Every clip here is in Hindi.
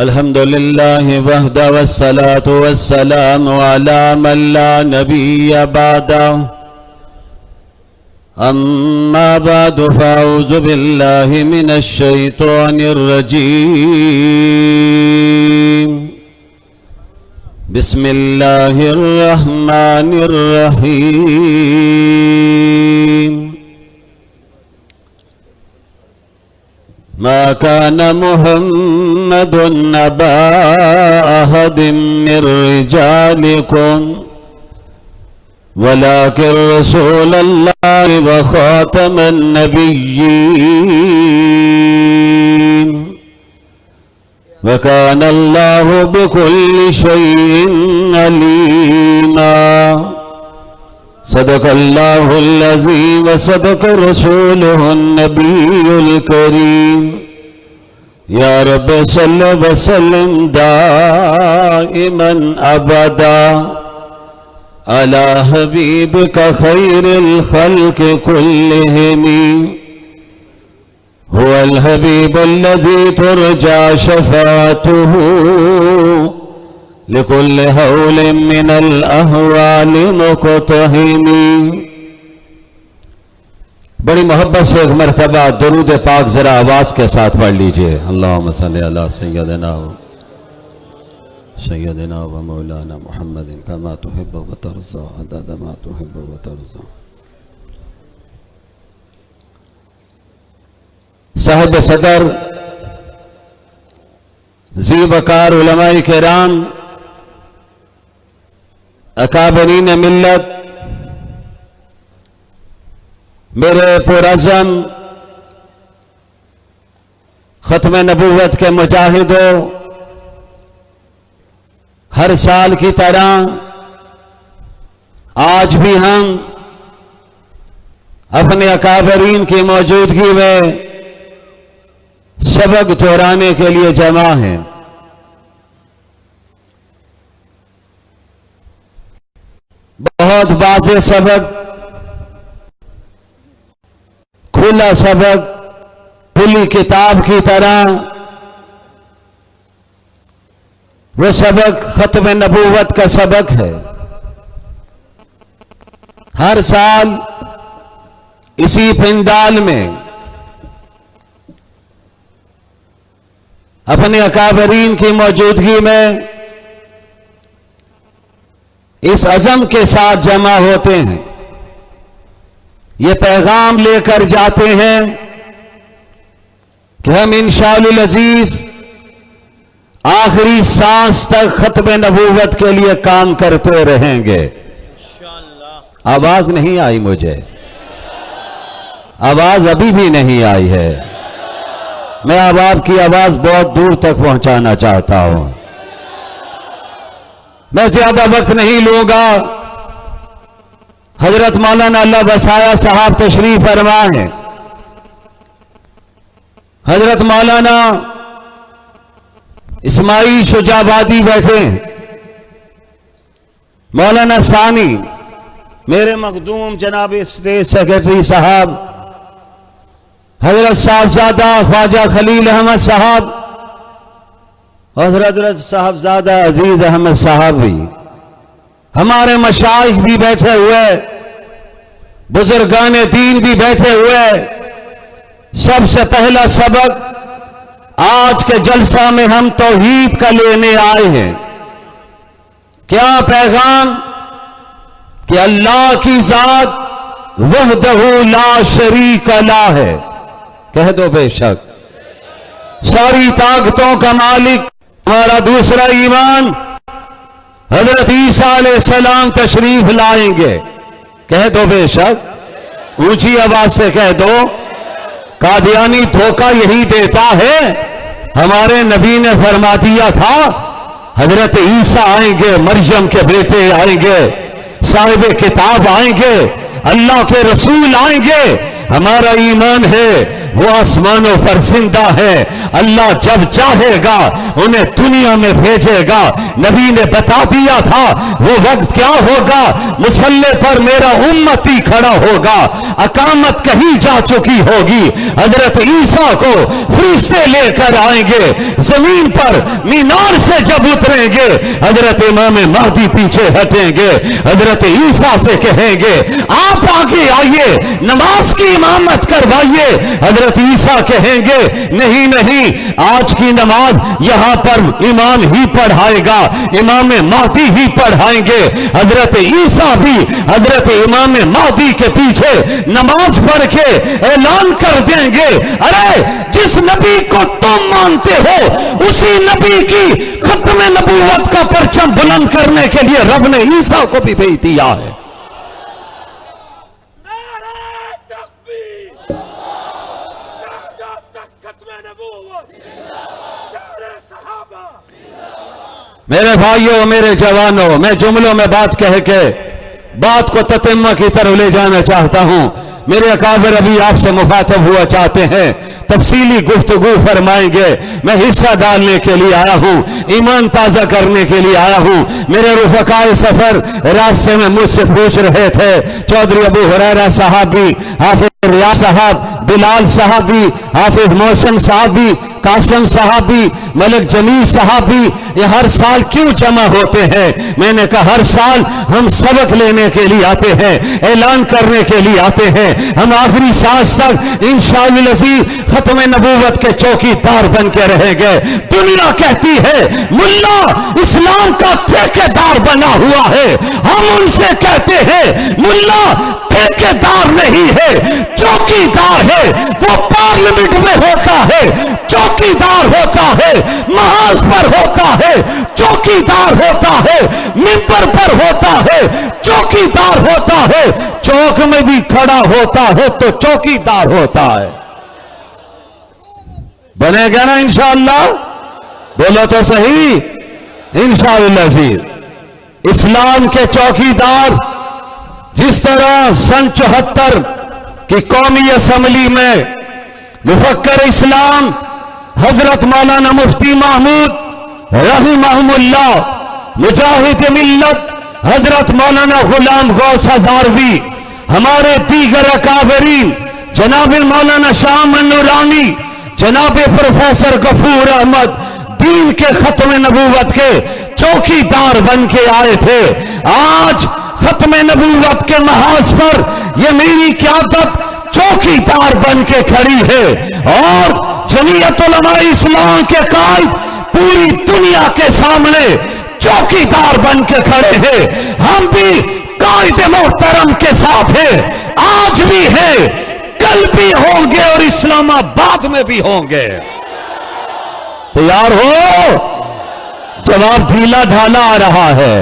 अल्हम्दुलिल्लाह वहदा वस्सलातु वस्सलामु अला मन ला नबिय्य बअदा अम्मा बअदु फ़अऊज़ु बिल्लाहि मिनश शैतानिर रजीम बिस्मिल्लाहिर रहमानिर रहीम मा कान मुहम्मदुन अबा अहदिम मिर रिजालिकुम वलाकिन रसूलल्लाहि व खातमन-नबिय्यीन व कान अल्लाहु बिकुल्लि शैइन अलीमा सदक़ल्लाहुल अज़ीम व सदक़ रसूलुहुन नबियुल करीम या रब सल्लि व सल्लिम दाइमन अबदा अला हबीबिका खैरिल खल्क़ि कुल्लिहिम हुवल हबीबुल्लज़ी तुरजा शफ़ाअतुहु लिकुल्लि हौलिन मिनल अहवालि मुक़तहिमी। बड़ी मोहब्बत से एक मरतबा दरूद पाक जरा आवाज के साथ पढ़ लीजिए। अल्लाहुम्मा सल्लि अला सय्यदिना व मौलाना मुहम्मदिन कमा तुहिब्बु व तर्ज़ा अदद मा तुहिब्बु व तर्ज़ा। साहिब सदर ज़ी वक़ार उलमाए किराम अकाबरीन मिल्लत मेरे पुरअज़म खत्म-ए-नबुव्वत के मुजाहिदों, हर साल की तरह आज भी हम अपने अकाबरीन की मौजूदगी में सबक दोहराने के लिए जमा हैं। बहुत वाज़ेह सबक, खुला सबक, खुली किताब की तरह वो सबक खत्म-ए-नबुव्वत का सबक है। हर साल इसी पिंडाल में अपने अकाबरीन की मौजूदगी में इस अज़म के साथ जमा होते हैं, ये पैगाम लेकर जाते हैं कि हम इंशाअल्लाह अज़ीज़ आखिरी सांस तक खत्म-ए-नबुव्वत के लिए काम करते रहेंगे। आवाज नहीं आई मुझे, आवाज अभी भी नहीं आई है। मैं अब आपकी आवाज बहुत दूर तक पहुंचाना चाहता हूं। मैं ज्यादा वक्त नहीं लूंगा। हजरत मौलाना अल्लाह बसाया साहब तशरीफ फरमा है। हजरत मौलाना इस्माइल शुजाबादी बैठे हैं। मौलाना सानी मेरे मखदूम जनाब स्टेट सेक्रेटरी साहब, हजरत साहबजादा ख्वाजा खलील अहमद साहब और हजरत साहबजादा अजीज अहमद साहब भी, हमारे मशाइख भी बैठे हुए, बुजुर्गान दीन भी बैठे हुए। सबसे पहला सबक आज के जलसा में हम तौहीद का लेने आए हैं। क्या पैगाम कि अल्लाह की जात वहदहू ला शरीक ला है। कह दो बेशक, सारी ताकतों का मालिक। हमारा दूसरा ईमान, हजरत ईसा अलैहिस्सलाम तशरीफ लाएंगे। कह दो बेशक, ऊंची आवाज से कह दो। कादियानी धोखा यही देता है। हमारे नबी ने फरमा दिया था हजरत ईसा आएंगे, मरियम के बेटे आएंगे, साहिब किताब आएंगे, अल्लाह के रसूल आएंगे। हमारा ईमान है वो आसमानों पर जिंदा है। अल्लाह जब चाहेगा उन्हें दुनिया में भेजेगा। नबी ने बता दिया था वो वक्त क्या होगा, मुसल्ले पर मेरा उम्मती खड़ा होगा, अकामत कहीं जा चुकी होगी, हजरत ईसा को फरिश्ते लेकर आएंगे, जमीन पर मीनार से जब उतरेंगे हजरत इमाम महदी पीछे हटेंगे, हजरत ईसा से कहेंगे आप आगे आइए नमाज की इमामत करवाइए, हजरत ईसा कहेंगे नहीं नहीं आज की नमाज यहां पर इमाम ही पढ़ाएगा, इमाम महदी ही पढ़ाएंगे। हजरत ईसा भी हजरत इमाम महदी के पीछे नमाज पढ़ के ऐलान कर देंगे अरे जिस नबी को तुम मानते हो उसी नबी की खत्म नबूवत का परचम बुलंद करने के लिए रब ने ईसा को भी भेज दिया है। मेरे भाइयों मेरे जवानों, मैं जुमलों में बात कह के बात को ततिम्मा की तरफ ले जाना चाहता हूं। मेरे अकाबिर अभी आपसे मुखातब हुआ चाहते हैं, तफसीली गुफ्तगू फरमाएंगे। मैं हिस्सा डालने के लिए आया हूं, ईमान ताजा करने के लिए आया हूं। मेरे रुफकाए सफर रास्ते में मुझसे पूछ रहे थे, चौधरी अबू हुरैरा साहब भी, हाफिज रियाज साहब, बिलाल साहब भी, हाफिज मोहसिन साहब भी, कासिम साहब भी, मलिक जमील साहब भी, ये हर साल क्यों जमा होते हैं? मैंने कहा हर साल हम सबक लेने के लिए आते हैं, ऐलान करने के लिए आते हैं। हम आखिरी सांस तक इंशाअल्लाह खत्म नबूवत के चौकीदार बन के रहेंगे। दुनिया कहती है मुल्ला इस्लाम का ठेकेदार बना हुआ है, हम उनसे कहते हैं मुल्ला ठेकेदार नहीं है, चौकीदार है। वो पार्लियामेंट में होता है चौकीदार होता है, महाज पर होता है चौकीदार होता है, मिंबर पर होता है चौकीदार होता है, चौक में भी खड़ा होता है तो चौकीदार होता है। बनेगा ना इंशाअल्लाह? बोलो तो सही, इंशाअल्लाह जी। इस्लाम के चौकीदार जिस तरह सन 74 की कौमी असम्बली में मुफक्कर इस्लाम हजरत मौलाना मुफ्ती महमूद रहिमहुल्लाह, मुजाहिद मिल्लत हजरत मौलाना गुलाम गौस हजारवी, हमारे दीगर अकाबरीन जनाब मौलाना शाह मनूरानी, जनाब प्रोफेसर गफूर अहमद दीन के खत्म नबूवत के चौकीदार बन के आए थे। आज खत्म नबूवत के महाज पर यह मेरी क़यादत चौकीदार बन के खड़ी है और जमीयत उलमा इस्लाम के कायद पूरी दुनिया के सामने चौकीदार बन के खड़े हैं। हम भी कायद मोहतरम के साथ हैं, आज भी हैं, कल भी होंगे और इस्लामाबाद में भी होंगे। तैयार हो? जवाब ढीला ढाला आ रहा है,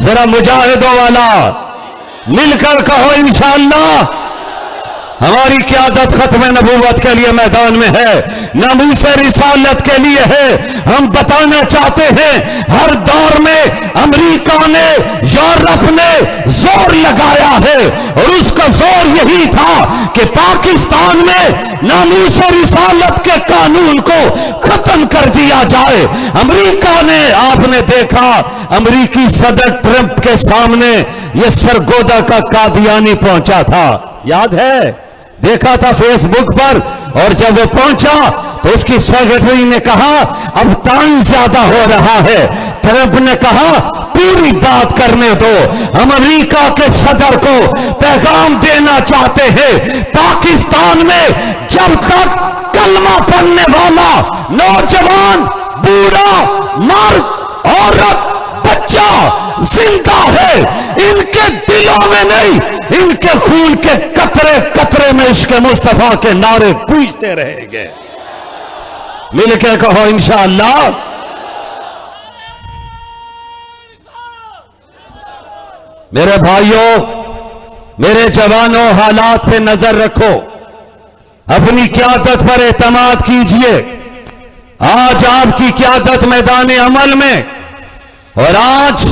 जरा मुजाहिदों वाला मिलकर कहो इंशाअल्लाह। हमारी क़यादत खत्म नबूवत के लिए मैदान में है, नामूस रिसालत के लिए है। हम बताना चाहते हैं हर दौर में अमेरिका ने, यूरोप ने जोर लगाया है और उसका जोर यही था कि पाकिस्तान में नामूस रिसालत के कानून को खत्म कर दिया जाए। अमेरिका ने, आपने देखा अमेरिकी सदर ट्रंप के सामने यह सरगोदा का कादियानी पहुंचा था, याद है? देखा था फेसबुक पर। और जब वो पहुंचा तो उसकी सेक्रेटरी ने कहा अब टाइम ज्यादा हो रहा है। ट्रंप ने कहा पूरी बात करने दो। हम अमेरिका के सदर को पैगाम देना चाहते हैं, पाकिस्तान में जब तक कलमा पढ़ने वाला नौजवान, बूढ़ा, मर्द, औरत, बच्चा जिंदा है, इनके दिलों में नहीं, इनके खून के कतरे कतरे में इश्क मुस्तफा के नारे गूंजते रहेंगे। मिलके कहो इंशाअल्लाह। मेरे भाइयों, मेरे जवानों, हालात पे नजर रखो, अपनी क़यादत पर एतमाद कीजिए। आज आपकी क़यादत मैदान अमल में, और आज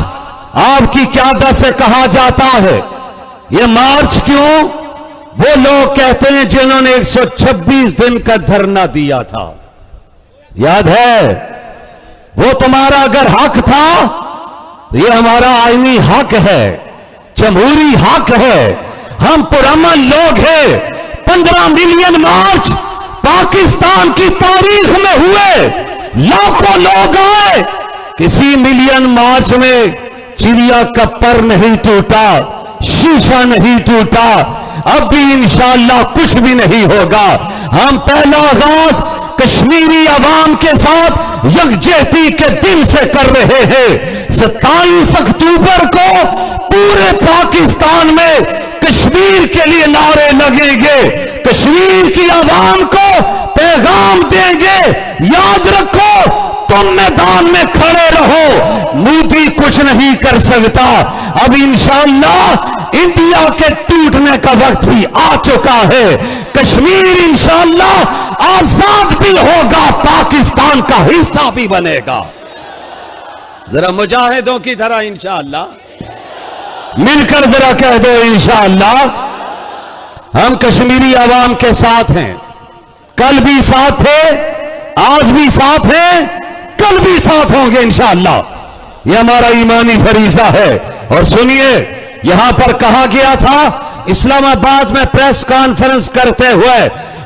आपकी क़यादत से कहा जाता है ये मार्च क्यों? वो लोग कहते हैं जिन्होंने 126 दिन का धरना दिया था, याद है? वो तुम्हारा अगर हक था, ये हमारा आईनी हक है, जमहूरी हक है, हम पुरअमन लोग हैं। 15 मिलियन मार्च पाकिस्तान की तारीख में हुए, लाखों लोग आए, किसी मिलियन मार्च में चिड़िया का पर नहीं टूटा, शीशा नहीं टूटा। अब भी इंशाअल्लाह कुछ भी नहीं होगा। हम पहला आगाज कश्मीरी अवाम के साथ यकजहती के दिन से कर रहे हैं। 27 अक्टूबर को पूरे पाकिस्तान में कश्मीर के लिए नारे लगेंगे, कश्मीर की आवाम को पैगाम देंगे, याद रखो तुम मैदान में खड़े रहो, मोदी कुछ नहीं कर सकता। अब इंशाअल्लाह इंडिया के टूटने का वक्त भी आ चुका है। कश्मीर इंशाअल्लाह आजाद भी होगा, पाकिस्तान का हिस्सा भी बनेगा। जरा मुजाहिदों की तरह इंशाअल्लाह मिलकर जरा कह दो इंशाअल्लाह। हम कश्मीरी आवाम के साथ हैं, कल भी साथ थे, आज भी साथ हैं, कल भी साथ होंगे इंशाअल्लाह। यह हमारा ईमानी फरीजा है। और सुनिए, यहां पर कहा गया था, इस्लामाबाद में प्रेस कॉन्फ्रेंस करते हुए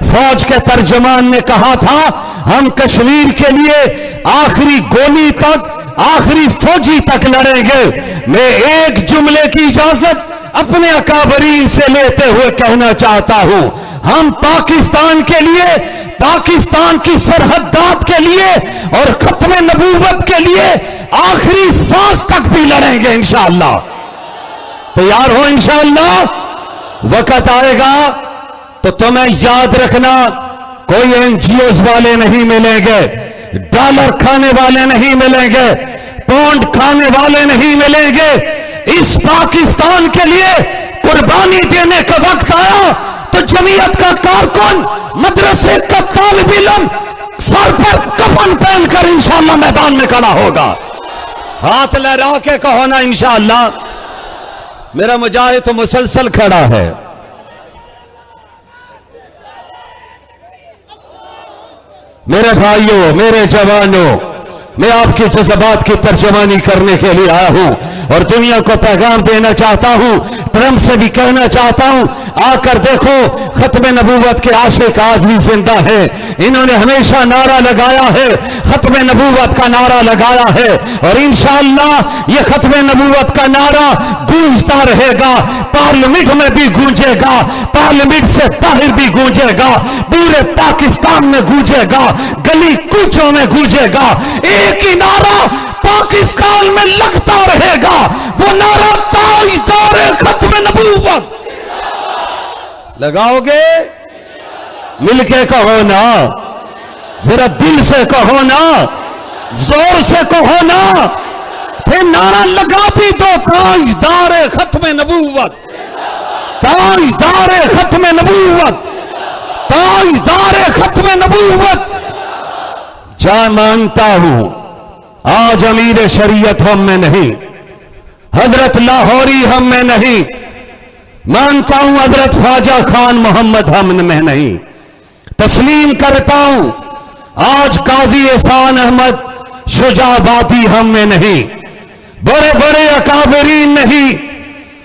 फौज के तर्जमान ने कहा था, हम कश्मीर के लिए आखिरी गोली तक, आखिरी फौजी तक लड़ेंगे। मैं एक जुमले की इजाजत अपने अकाबरीन से लेते हुए कहना चाहता हूं, हम पाकिस्तान के लिए, पाकिस्तान की सरहदात के लिए और खत्म-ए-नबुव्वत के लिए आखिरी सांस तक भी लड़ेंगे इंशाअल्लाह। तैयार हो इंशाअल्लाह। वक्त आएगा तो तुम्हें याद रखना, कोई एनजीओज वाले नहीं मिलेंगे, डॉलर खाने वाले नहीं मिलेंगे, पौंड खाने वाले नहीं मिलेंगे। इस पाकिस्तान के लिए कुर्बानी देने का वक्त आया तो जमीयत का कारकुन, मदरसे का तालिब इल्म सर पर कफन पहनकर इंशाअल्लाह मैदान में खड़ा होगा। हाथ लहरा के कहो ना इंशाअल्लाह। मेरा मुजाहिद तो मुसलसल खड़ा है। मेरे भाइयों, मेरे जवानों, मैं आपके जज्बात की तर्जमानी करने के लिए आया हूं और दुनिया को पैगाम देना चाहता हूं। ट्रंप से भी कहना चाहता हूं, आकर देखो खत्म-ए-नबुव्वत के आशिक आज भी जिंदा है। इन्होंने हमेशा नारा लगाया है, खत्म-ए-नबुव्वत का नारा लगाया है और इंशाअल्लाह ये खत्म-ए-नबुव्वत का नारा गूंजता रहेगा। पार्लियामेंट में भी गूंजेगा, पार्लियामेंट से बाहर भी गूंजेगा, पूरे पाकिस्तान में गूंजेगा, गली कूचों में गूंजेगा। एक ही नारा पाकिस्तान में लगता रहेगा, वो नारा ताजदार खत्म-ए-नबुव्वत। लगाओगे? मिलके कहो ना, जरा दिल से कहो ना, जोर से कहो ना, फिर नारा लगा भी दो, ताजदार खत्म-ए-नबुव्वत, ताजदार खत्म-ए-नबुव्वत, ताजदार खत्म-ए-नबुव्वत। जा मानता हूं आज अमीर शरीयत हम में नहीं, हजरत लाहौरी हम में नहीं, मानता हूं हजरत ख्वाजा खान मोहम्मद हम में नहीं। तस्लीम करता हूं आज काजी एहसान अहमद शुजाबादी हम में नहीं, बड़े बड़े अकाबरीन नहीं,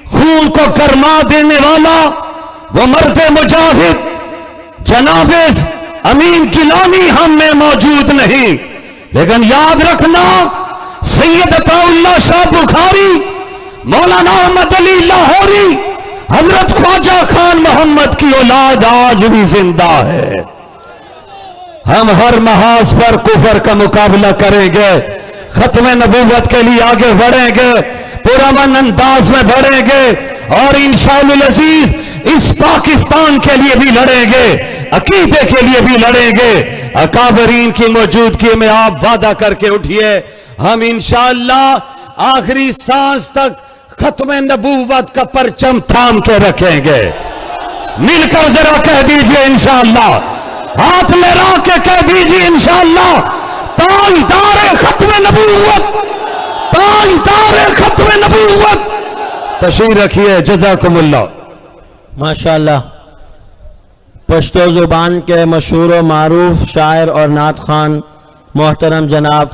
खून को गरमा देने वाला वो मर्द मुजाहिद जनाब अमीन गिलानी हम में मौजूद नहीं। लेकिन याद रखना, सैयद अताउल्लाह शाह बुखारी, मौलाना अहमद अली लाहौरी, हजरत ख्वाजा खान मोहम्मद की औलाद आज भी जिंदा है। हम हर महाज पर कुफर का मुकाबला करेंगे, खत्म-ए-नबुव्वत के लिए आगे बढ़ेंगे, पुरअमन अंदाज में बढ़ेंगे और इंशाअल्लाह अज़ीज इस पाकिस्तान के लिए भी लड़ेंगे, अकीदे के लिए भी लड़ेंगे। अकाबरीन की मौजूदगी में आप वादा करके उठिए, हम इंशाअल्लाह आखिरी सांस तक खत्म-ए-नबुव्वत का परचम थाम के रखेंगे। मिलकर जरा कह दीजिए इंशाअल्लाह, हाथ लहरा के कह दीजिए इंशाअल्लाह, ताजदार खत्म-ए-नबुव्वत, ताजदार खत्म-ए-नबुव्वत। तशरीफ रखिए, जज़ाकुमुल्लाह। माशाअल्लाह। पश्तो ज़ुबान के मशहूर व मारूफ शायर और नात खान मोहतरम जनाब